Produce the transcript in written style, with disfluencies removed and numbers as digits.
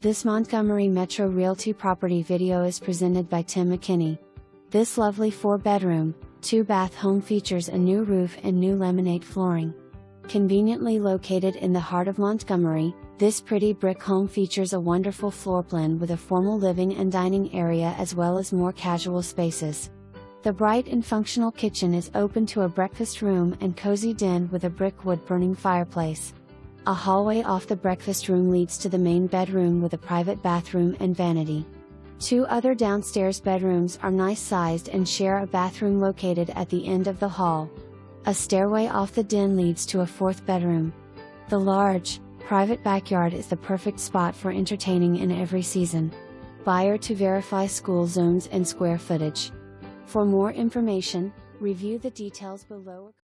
This Montgomery Metro Realty property video is presented by Tim McKinney. This lovely 4-bedroom, 2-bath home features a new roof and new laminate flooring. Conveniently located in the heart of Montgomery, this pretty brick home features a wonderful floor plan with a formal living and dining area as well as more casual spaces. The bright and functional kitchen is open to a breakfast room and cozy den with a brick wood-burning fireplace. A hallway off the breakfast room leads to the main bedroom with a private bathroom and vanity. 2 other downstairs bedrooms are nice-sized and share a bathroom located at the end of the hall. A stairway off the den leads to a 4th bedroom. The large, private backyard is the perfect spot for entertaining in every season. Buyer to verify school zones and square footage. For more information, review the details below.